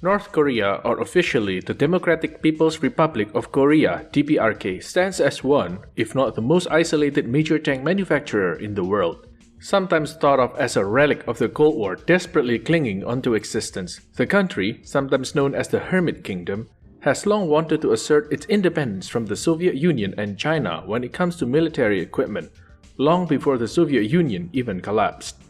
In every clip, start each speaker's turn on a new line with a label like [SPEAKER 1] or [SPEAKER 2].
[SPEAKER 1] North Korea, or officially the Democratic People's Republic of Korea (DPRK), stands as one, if not the most isolated major tank manufacturer in the world. Sometimes thought of as a relic of the Cold War desperately clinging onto existence, the country, sometimes known as the Hermit Kingdom, has long wanted to assert its independence from the Soviet Union and China when it comes to military equipment, long before the Soviet Union even collapsed.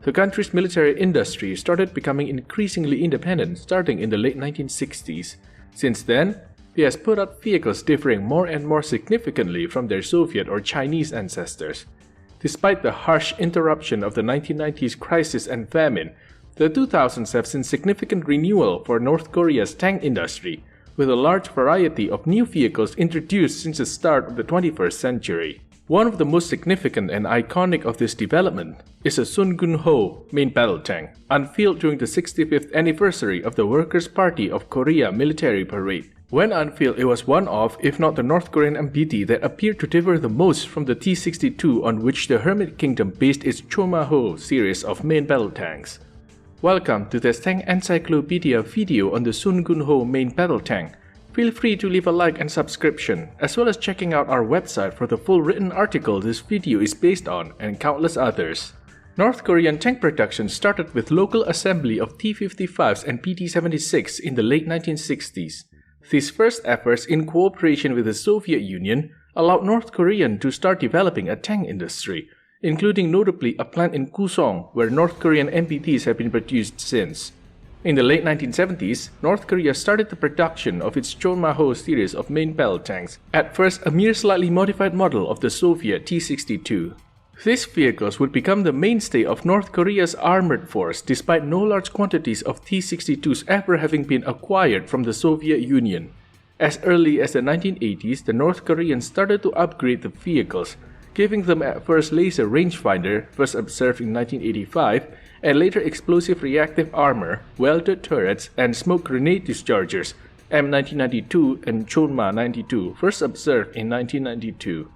[SPEAKER 1] The country's military industry started becoming increasingly independent starting in the late 1960s. Since then, it has put out vehicles differing more and more significantly from their Soviet or Chinese ancestors. Despite the harsh interruption of the 1990s crisis and famine, the 2000s have seen significant renewal for North Korea's tank industry, with a large variety of new vehicles introduced since the start of the 21st century. One of the most significant and iconic of this development is the Songun-Ho main battle tank, unveiled during the 65th anniversary of the Workers' Party of Korea military parade. When unveiled, it was one of, if not the North Korean MBT that appeared to differ the most from the T-62 on which the Hermit Kingdom based its Chonma-Ho series of main battle tanks. Welcome to this Tank Encyclopedia video on the Songun-Ho main battle tank. Feel free to leave a like and subscription, as well as checking out our website for the full written article this video is based on and countless others. North Korean tank production started with local assembly of T-55s and PT-76 in the late 1960s. These first efforts in cooperation with the Soviet Union allowed North Korea to start developing a tank industry, including notably a plant in Kusong where North Korean MBTs have been produced since. In the late 1970s, North Korea started the production of its Chonma-Ho series of main battle tanks, at first a mere slightly modified model of the Soviet T-62. These vehicles would become the mainstay of North Korea's armored force despite no large quantities of T-62s ever having been acquired from the Soviet Union. As early as the 1980s, the North Koreans started to upgrade the vehicles, giving them at first laser rangefinder, first observed in 1985, and later explosive reactive armor, welded turrets, and smoke grenade dischargers, M1992 and Chonma-92, first observed in 1992.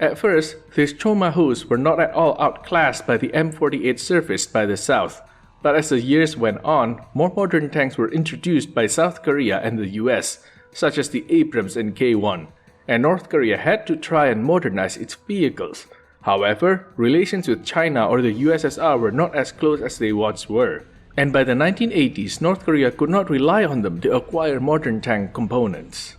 [SPEAKER 1] At first, these Chonma-Hos were not at all outclassed by the M48 surfaced by the South, but as the years went on, more modern tanks were introduced by South Korea and the US, such as the Abrams and K-1, and North Korea had to try and modernize its vehicles. However, relations with China or the USSR were not as close as they once were, and by the 1980s, North Korea could not rely on them to acquire modern tank components.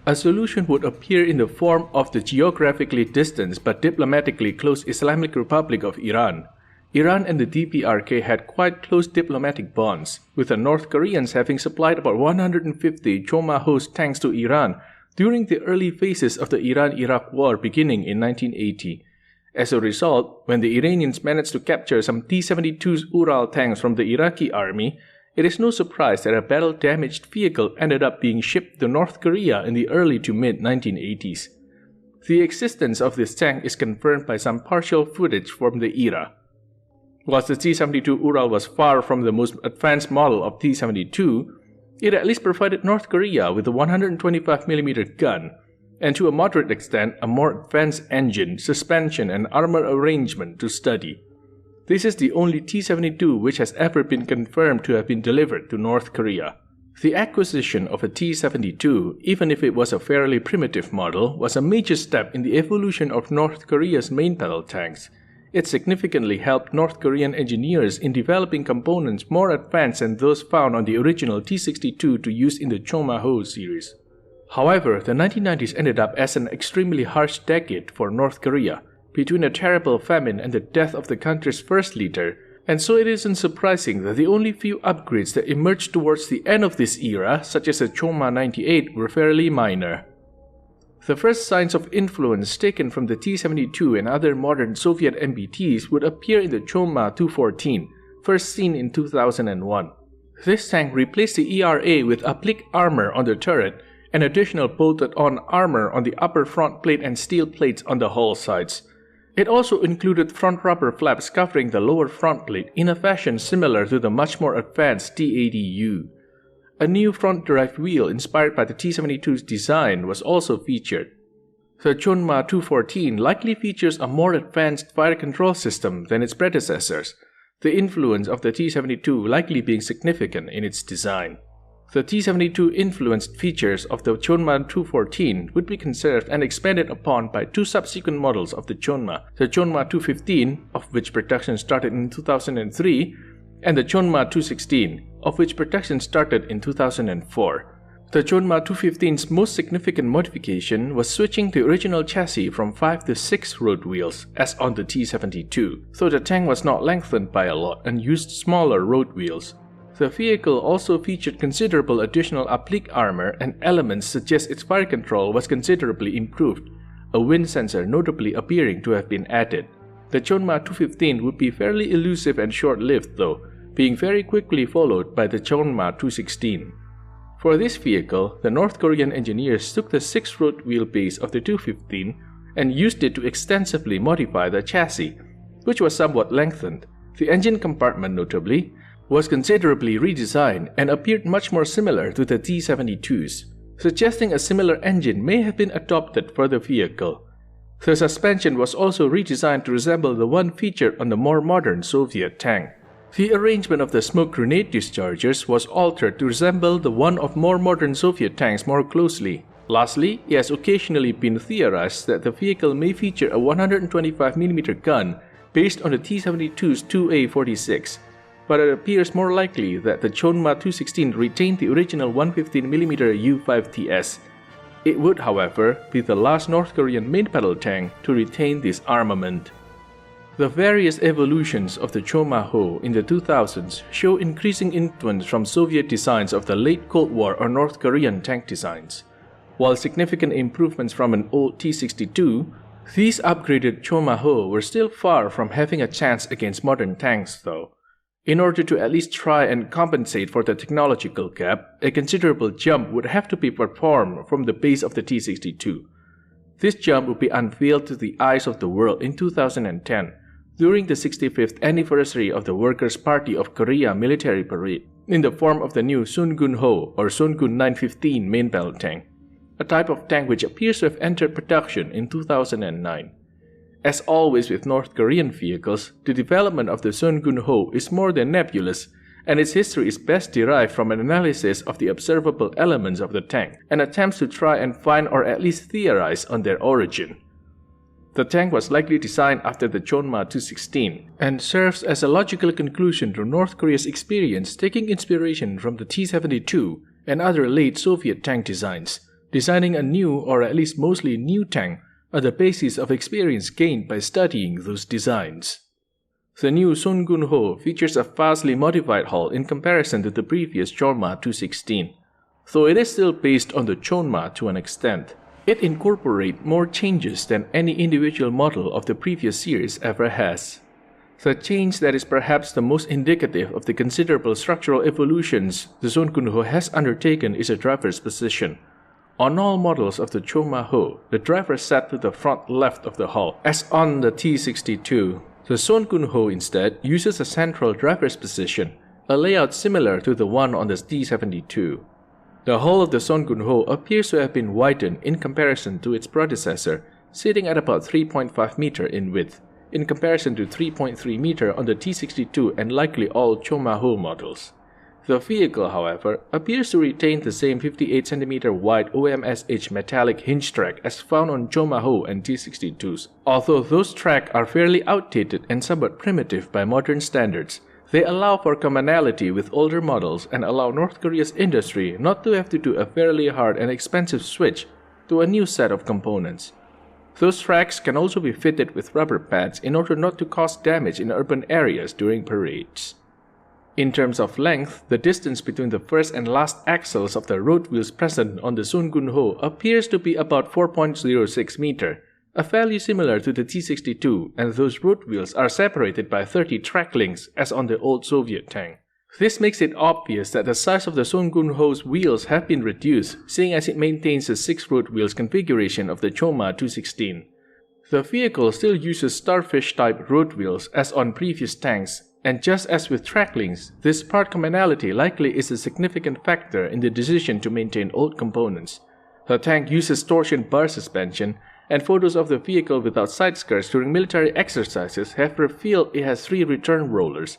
[SPEAKER 1] A solution would appear in the form of the geographically distant but diplomatically close Islamic Republic of Iran. Iran and the DPRK had quite close diplomatic bonds, with the North Koreans having supplied about 150 Chonma-Ho tanks to Iran during the early phases of the Iran-Iraq War beginning in 1980. As a result, when the Iranians managed to capture some T-72 Ural tanks from the Iraqi army, it is no surprise that a battle-damaged vehicle ended up being shipped to North Korea in the early to mid-1980s. The existence of this tank is confirmed by some partial footage from the era. Whilst the T-72 Ural was far from the most advanced model of T-72, it at least provided North Korea with a 125mm gun, and to a moderate extent a more advanced engine, suspension, and armor arrangement to study. This is the only T-72 which has ever been confirmed to have been delivered to North Korea. The acquisition of a T-72, even if it was a fairly primitive model, was a major step in the evolution of North Korea's main battle tanks. It significantly helped North Korean engineers in developing components more advanced than those found on the original T-62 to use in the Chonma-Ho series. However, the 1990s ended up as an extremely harsh decade for North Korea, between a terrible famine and the death of the country's first leader, and so it isn't surprising that the only few upgrades that emerged towards the end of this era, such as the Chonma-98, were fairly minor. The first signs of influence taken from the T-72 and other modern Soviet MBTs would appear in the Chonma-214, first seen in 2001. This tank replaced the ERA with applique armor on the turret and additional bolted-on armor on the upper front plate and steel plates on the hull sides. It also included front rubber flaps covering the lower front plate in a fashion similar to the much more advanced T-80U. A new front-drive wheel inspired by the T-72's design was also featured. The Chonma-214 likely features a more advanced fire control system than its predecessors. the influence of the T-72 likely being significant in its design. The T-72 influenced features of the Chonma-214 would be conserved and expanded upon by two subsequent models of the Chonma, the Chonma-215, of which production started in 2003, and the Chonma-216, of which production started in 2004. The Chonma-215's most significant modification was switching the original chassis from 5 to 6 road wheels, as on the T-72, though the tank was not lengthened by a lot and used smaller road wheels. The vehicle also featured considerable additional applique armor, and elements suggest its fire control was considerably improved, a wind sensor notably appearing to have been added. The Chonma-215 would be fairly elusive and short-lived though, being very quickly followed by the Chonma-216. For this vehicle, the North Korean engineers took the 6-road wheelbase of the 215 and used it to extensively modify the chassis, which was somewhat lengthened. The engine compartment, notably, was considerably redesigned and appeared much more similar to the T-72's, suggesting a similar engine may have been adopted for the vehicle. The suspension was also redesigned to resemble the one featured on the more modern Soviet tank. The arrangement of the smoke grenade dischargers was altered to resemble the one of more modern Soviet tanks more closely. Lastly, it has occasionally been theorized that the vehicle may feature a 125mm gun based on the T-72's 2A46, but it appears more likely that the Chonma-216 retained the original 115mm U-5TS. It would, however, be the last North Korean main battle tank to retain this armament. The various evolutions of the Chonma-Ho in the 2000s show increasing influence from Soviet designs of the late Cold War or North Korean tank designs. While significant improvements from an old T-62, these upgraded Chonma-Ho were still far from having a chance against modern tanks though. In order to at least try and compensate for the technological gap, a considerable jump would have to be performed from the base of the T-62. This jump would be unveiled to the eyes of the world in 2010, during the 65th anniversary of the Workers' Party of Korea military parade, in the form of the new Songun-Ho or Songun 915 main battle tank, a type of tank which appears to have entered production in 2009. As always with North Korean vehicles, the development of the Songun-Ho is more than nebulous, and its history is best derived from an analysis of the observable elements of the tank and attempts to try and find or at least theorize on their origin. The tank was likely designed after the Chonma-216 and serves as a logical conclusion to North Korea's experience taking inspiration from the T-72 and other late Soviet tank designs, designing a new or at least mostly new tank on the basis of experience gained by studying those designs. The new Songun-Ho features a vastly modified hull in comparison to the previous Chonma-216, though it is still based on the Chonma to an extent. It incorporates more changes than any individual model of the previous series ever has. The change that is perhaps the most indicative of the considerable structural evolutions the Songun-Ho has undertaken is a driver's position. On all models of the Chonma-Ho, the driver sat to the front left of the hull, as on the T-62. The Songun-Ho instead uses a central driver's position, a layout similar to the one on the T-72. The hull of the Songun-Ho appears to have been widened in comparison to its predecessor, sitting at about 3.5 meters in width, in comparison to 3.3 meters on the T-62 and likely all Chonma-Ho models. The vehicle, however, appears to retain the same 58cm wide OMSH metallic hinge track as found on Chonma-Ho and T-62s. Although those tracks are fairly outdated and somewhat primitive by modern standards, they allow for commonality with older models and allow North Korea's industry not to have to do a fairly hard and expensive switch to a new set of components. Those tracks can also be fitted with rubber pads in order not to cause damage in urban areas during parades. In terms of length, the distance between the first and last axles of the road wheels present on the Songun-Ho appears to be about 4.06 meters, a value similar to the T-62, and those road wheels are separated by 30 track links as on the old Soviet tank. This makes it obvious that the size of the Songun-Ho's wheels have been reduced, seeing as it maintains the 6 road wheels configuration of the Chonma-216. The vehicle still uses starfish-type road wheels as on previous tanks, and just as with track links, this part commonality likely is a significant factor in the decision to maintain old components. The tank uses torsion bar suspension, and photos of the vehicle without side skirts during military exercises have revealed it has 3 return rollers,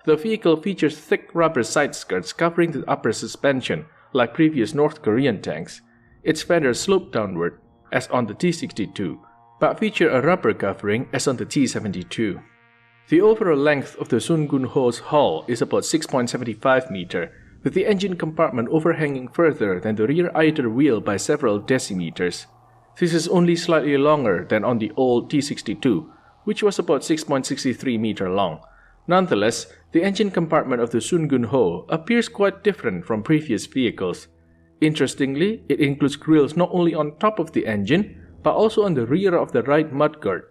[SPEAKER 1] The vehicle features thick rubber side skirts covering the upper suspension, like previous North Korean tanks. Its fenders slope downward, as on the T-62, but feature a rubber covering as on the T-72. The overall length of the Songun-Ho's hull is about 6.75 meter, with the engine compartment overhanging further than the rear either wheel by several decimeters. This is only slightly longer than on the old T-62, which was about 6.63 meter long. Nonetheless, the engine compartment of the Songun-Ho appears quite different from previous vehicles. Interestingly, it includes grills not only on top of the engine, but also on the rear of the right mudguard.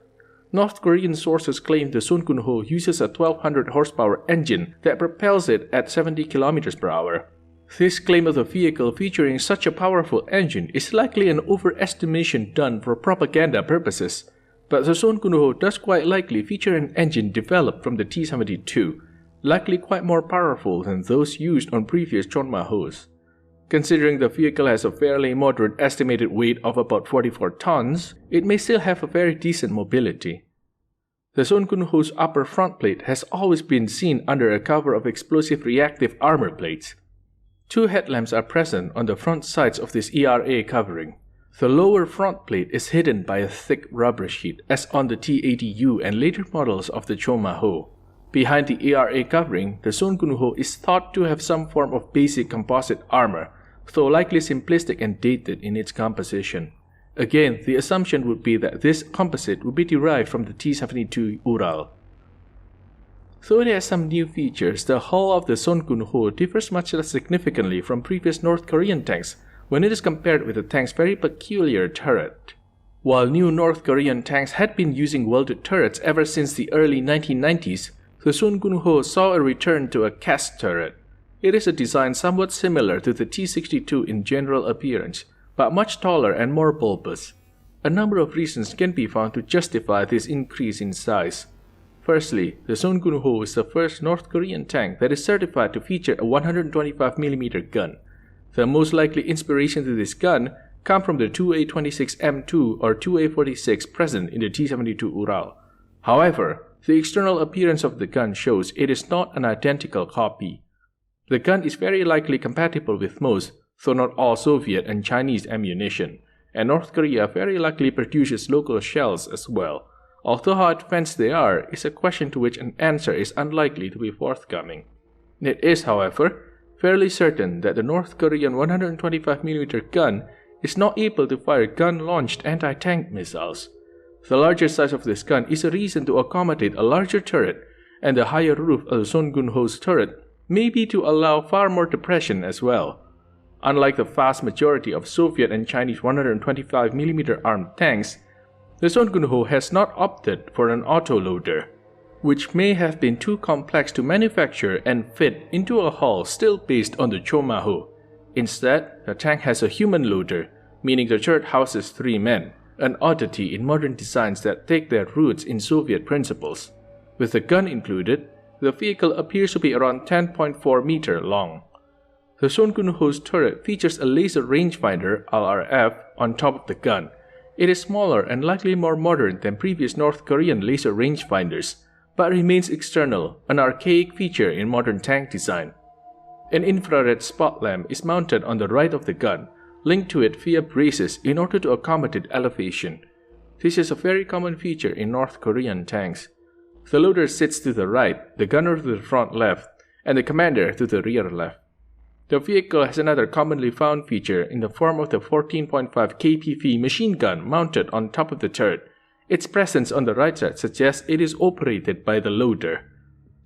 [SPEAKER 1] North Korean sources claim the Songun-Ho uses a 1200 horsepower engine that propels it at 70 km per hour. This claim of the vehicle featuring such a powerful engine is likely an overestimation done for propaganda purposes, but the Songun-Ho does quite likely feature an engine developed from the T-72, likely quite more powerful than those used on previous Chonma-Hos. Considering the vehicle has a fairly moderate estimated weight of about 44 tons, it may still have a very decent mobility. The Songun-Ho's upper front plate has always been seen under a cover of explosive reactive armor plates. Two headlamps are present on the front sides of this ERA covering. The lower front plate is hidden by a thick rubber sheet, as on the T-80U and later models of the Chonma-Ho. Behind the ERA covering, the Songun-Ho is thought to have some form of basic composite armor, though likely simplistic and dated in its composition. Again, the assumption would be that this composite would be derived from the T-72 Ural. Though it has some new features, the hull of the Songun-Ho differs much less significantly from previous North Korean tanks when it is compared with the tank's very peculiar turret. While new North Korean tanks had been using welded turrets ever since the early 1990s, the Songun-Ho saw a return to a cast turret. It is a design somewhat similar to the T-62 in general appearance, but much taller and more bulbous. A number of reasons can be found to justify this increase in size. Firstly, the Songun-Ho is the first North Korean tank that is certified to feature a 125mm gun. The most likely inspiration to this gun come from the 2A26M2 or 2A46 present in the T-72 Ural. However, the external appearance of the gun shows it is not an identical copy. The gun is very likely compatible with most, though not all, Soviet and Chinese ammunition, and North Korea very likely produces local shells as well, although how advanced they are is a question to which an answer is unlikely to be forthcoming. It is, however, fairly certain that the North Korean 125mm gun is not able to fire gun-launched anti-tank missiles. The larger size of this gun is a reason to accommodate a larger turret, and the higher roof of the Songun-Ho's turret may be to allow far more depression as well. Unlike the vast majority of Soviet and Chinese 125mm armed tanks, the Songun-Ho has not opted for an autoloader, which may have been too complex to manufacture and fit into a hull still based on the Chonma-Ho. Instead, the tank has a human loader, meaning the turret houses 3 men, an oddity in modern designs that take their roots in Soviet principles. With the gun included, the vehicle appears to be around 10.4 meter long. The Songun-Ho's turret features a laser rangefinder (LRF) on top of the gun. It is smaller and likely more modern than previous North Korean laser rangefinders, but remains external, an archaic feature in modern tank design. An infrared spot lamp is mounted on the right of the gun, linked to it via braces in order to accommodate elevation. This is a very common feature in North Korean tanks. The loader sits to the right, the gunner to the front left, and the commander to the rear left. The vehicle has another commonly found feature in the form of the 14.5 kpv machine gun mounted on top of the turret. Its presence on the right side suggests it is operated by the loader.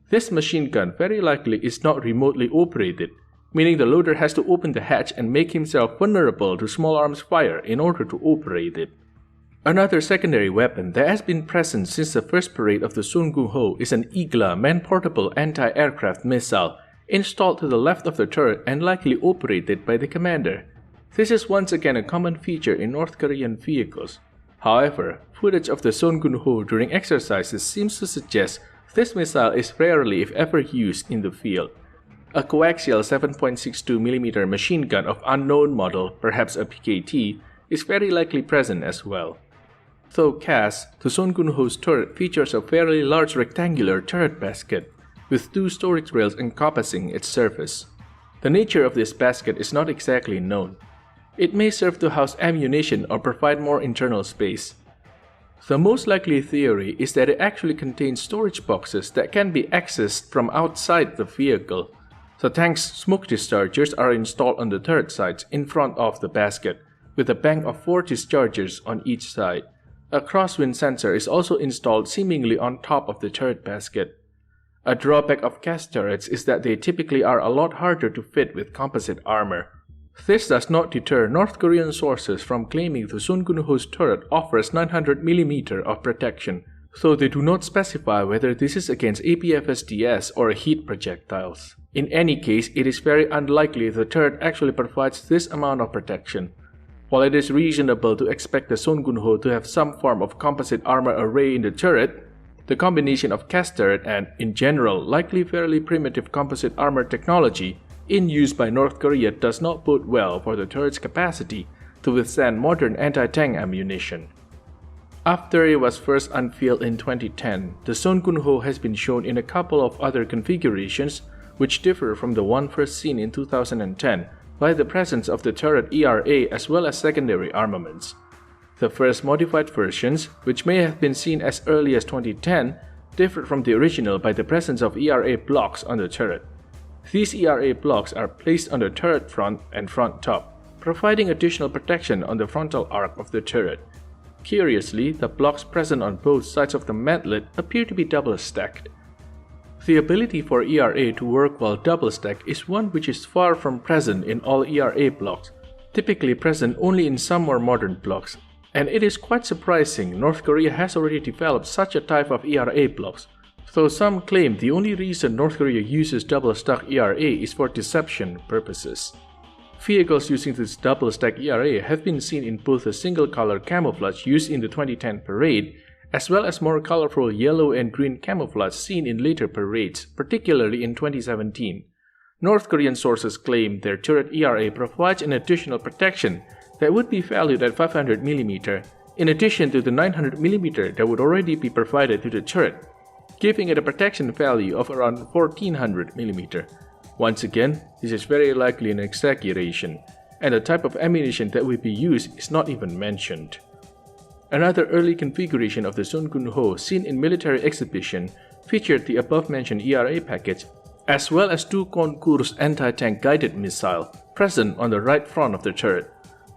[SPEAKER 1] This machine gun very likely is not remotely operated, meaning the loader has to open the hatch and make himself vulnerable to small arms fire in order to operate it. Another secondary weapon that has been present since the first parade of the Songun-Ho is an Igla man-portable anti-aircraft missile installed to the left of the turret and likely operated by the commander. This is once again a common feature in North Korean vehicles. However, footage of the Songun-Ho during exercises seems to suggest this missile is rarely if ever used in the field. A coaxial 7.62mm machine gun of unknown model, perhaps a PKT, is very likely present as well. Though cast, the Songun-Ho's turret features a fairly large rectangular turret basket, with 2 storage rails encompassing its surface. The nature of this basket is not exactly known. It may serve to house ammunition or provide more internal space. The most likely theory is that it actually contains storage boxes that can be accessed from outside the vehicle. The tank's smoke dischargers are installed on the turret sides in front of the basket, with a bank of 4 dischargers on each side. A crosswind sensor is also installed seemingly on top of the turret basket. A drawback of cast turrets is that they typically are a lot harder to fit with composite armor. This does not deter North Korean sources from claiming the Songun-Ho's turret offers 900mm of protection, though they do not specify whether this is against APFSDS or heat projectiles. In any case, it is very unlikely the turret actually provides this amount of protection. While it is reasonable to expect the Songun-Ho to have some form of composite armor array in the turret, the combination of cast turret and, in general, likely fairly primitive composite armor technology in use by North Korea does not bode well for the turret's capacity to withstand modern anti-tank ammunition. After it was first unveiled in 2010, the Songun-Ho has been shown in a couple of other configurations which differ from the one first seen in 2010 by the presence of the turret ERA as well as secondary armaments. The first modified versions, which may have been seen as early as 2010, differed from the original by the presence of ERA blocks on the turret. These ERA blocks are placed on the turret front and front top, providing additional protection on the frontal arc of the turret. Curiously, the blocks present on both sides of the mantlet appear to be double-stacked. The ability for ERA to work while double-stacked is one which is far from present in all ERA blocks, typically present only in some more modern blocks, and it is quite surprising North Korea has already developed such a type of ERA blocks, though some claim the only reason North Korea uses double-stack ERA is for deception purposes. Vehicles using this double-stack ERA have been seen in both the single-color camouflage used in the 2010 parade, as well as more colorful yellow and green camouflage seen in later parades, particularly in 2017. North Korean sources claim their turret ERA provides an additional protection that would be valued at 500mm, in addition to the 900mm that would already be provided to the turret, giving it a protection value of around 1400mm. Once again, this is very likely an exaggeration, and the type of ammunition that will be used is not even mentioned. Another early configuration of the Songun-Ho seen in military exhibition featured the above-mentioned ERA package, as well as 2 concourse anti-tank guided missile present on the right front of the turret.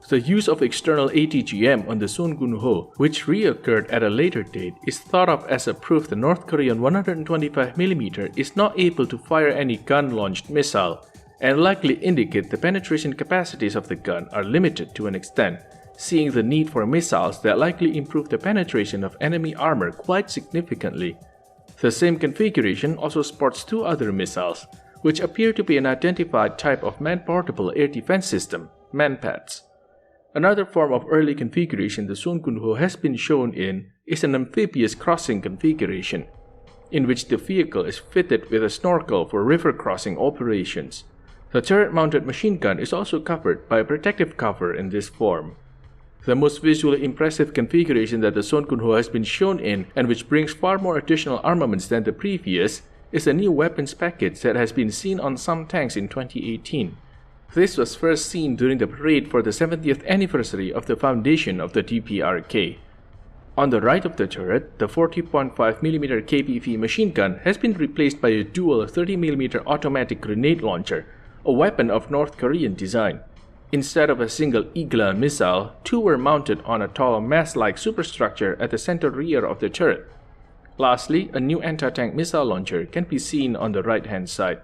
[SPEAKER 1] The use of external ATGM on the Songun-Ho, which reoccurred at a later date, is thought of as a proof the North Korean 125mm is not able to fire any gun-launched missile, and likely indicate the penetration capacities of the gun are limited to an extent, seeing the need for missiles that likely improve the penetration of enemy armor quite significantly. The same configuration also sports 2 other missiles, which appear to be an identified type of man-portable air defense system, MANPADS. Another form of early configuration the Songun-Ho has been shown in is an amphibious crossing configuration, in which the vehicle is fitted with a snorkel for river crossing operations. The turret-mounted machine gun is also covered by a protective cover in this form. The most visually impressive configuration that the Songun-Ho has been shown in, and which brings far more additional armaments than the previous, is a new weapons package that has been seen on some tanks in 2018. This was first seen during the parade for the 70th anniversary of the foundation of the DPRK. On the right of the turret, the 40.5mm KPV machine gun has been replaced by a dual 30mm automatic grenade launcher, a weapon of North Korean design. Instead of a single Igla missile, 2 were mounted on a tall mast-like superstructure at the center rear of the turret. Lastly, a new anti-tank missile launcher can be seen on the right-hand side.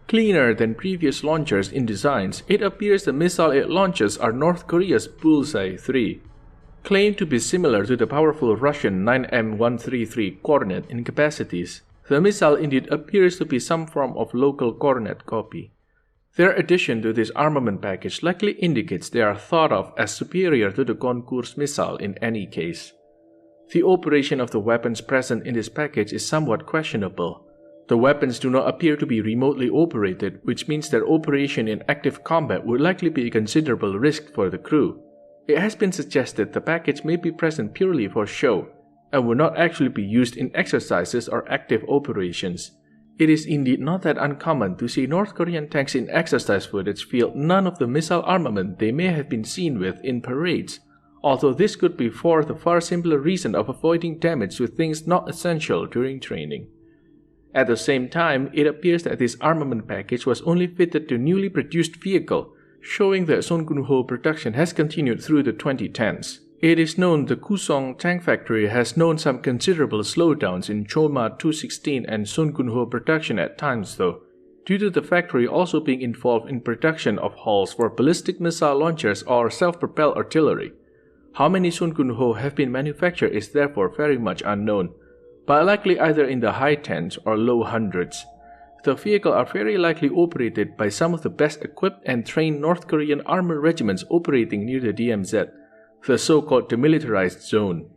[SPEAKER 1] Cleaner than previous launchers in designs, it appears the missile it launches are North Korea's Bullseye 3. Claimed to be similar to the powerful Russian 9M133 Kornet in capacities, the missile indeed appears to be some form of local Kornet copy. Their addition to this armament package likely indicates they are thought of as superior to the concourse missile in any case. The operation of the weapons present in this package is somewhat questionable. The weapons do not appear to be remotely operated, which means their operation in active combat would likely be a considerable risk for the crew. It has been suggested the package may be present purely for show, and would not actually be used in exercises or active operations. It is indeed not that uncommon to see North Korean tanks in exercise footage field none of the missile armament they may have been seen with in parades, although this could be for the far simpler reason of avoiding damage to things not essential during training. At the same time, it appears that this armament package was only fitted to newly produced vehicle, showing that Songun-Ho production has continued through the 2010s. It is known the Kusong tank factory has known some considerable slowdowns in Chonma-216 and Songun-Ho production at times though, due to the factory also being involved in production of hulls for ballistic missile launchers or self-propelled artillery. How many Songun-Ho have been manufactured is therefore very much unknown, but likely either in the high tens or low hundreds. The vehicles are very likely operated by some of the best equipped and trained North Korean armored regiments operating near the DMZ, the so-called demilitarized zone.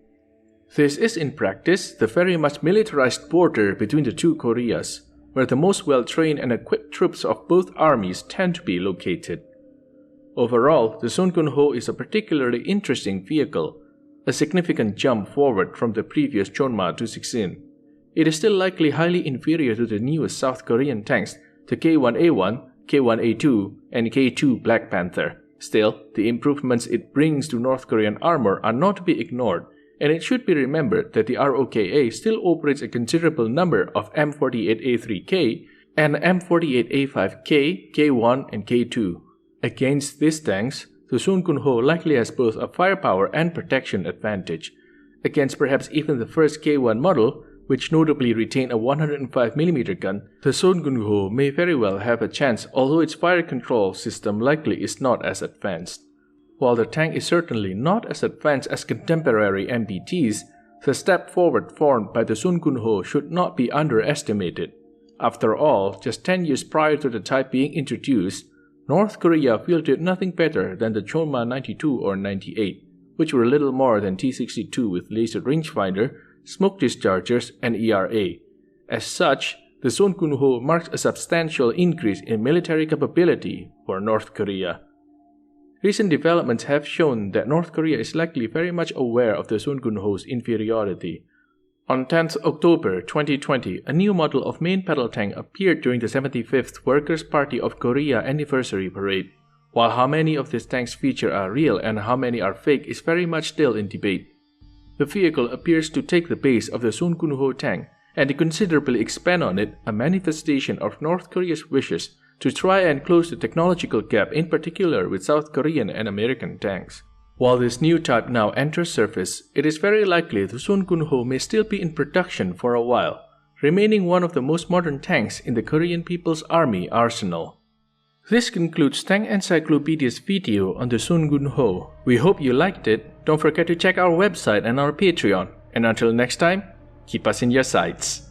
[SPEAKER 1] This is in practice the very much militarized border between the two Koreas, where the most well-trained and equipped troops of both armies tend to be located. Overall, the Songun-Ho is a particularly interesting vehicle, a significant jump forward from the previous Chonma-216. It is still likely highly inferior to the newest South Korean tanks, the K1A1, K1A2, and K2 Black Panther. Still, the improvements it brings to North Korean armor are not to be ignored, and it should be remembered that the ROKA still operates a considerable number of M48A3K and M48A5K, K1, and K2. Against these tanks, the Songun-Ho likely has both a firepower and protection advantage. Against perhaps even the first K1 model, which notably retained a 105mm gun, the Songun-Ho may very well have a chance, although its fire control system likely is not as advanced. While the tank is certainly not as advanced as contemporary MBTs, the step forward formed by the Songun-Ho should not be underestimated. After all, just 10 years prior to the type being introduced, North Korea fielded nothing better than the Chonma 92 or 98, which were little more than T-62 with laser rangefinder, smoke dischargers, and ERA. As such, the Songun-Ho marks a substantial increase in military capability for North Korea. Recent developments have shown that North Korea is likely very much aware of the Songun-Ho's inferiority. On 10th October 2020, a new model of main battle tank appeared during the 75th Workers' Party of Korea anniversary parade. While how many of these tanks feature are real and how many are fake is very much still in debate. The vehicle appears to take the base of the Songun-Ho tank and to considerably expand on it, a manifestation of North Korea's wishes to try and close the technological gap, in particular with South Korean and American tanks. While this new type now enters service, it is very likely the Songun-Ho may still be in production for a while, remaining one of the most modern tanks in the Korean People's Army arsenal. This concludes Tank Encyclopedia's video on the Songun-Ho. We hope you liked it. Don't forget to check our website and our Patreon. And until next time, keep us in your sights.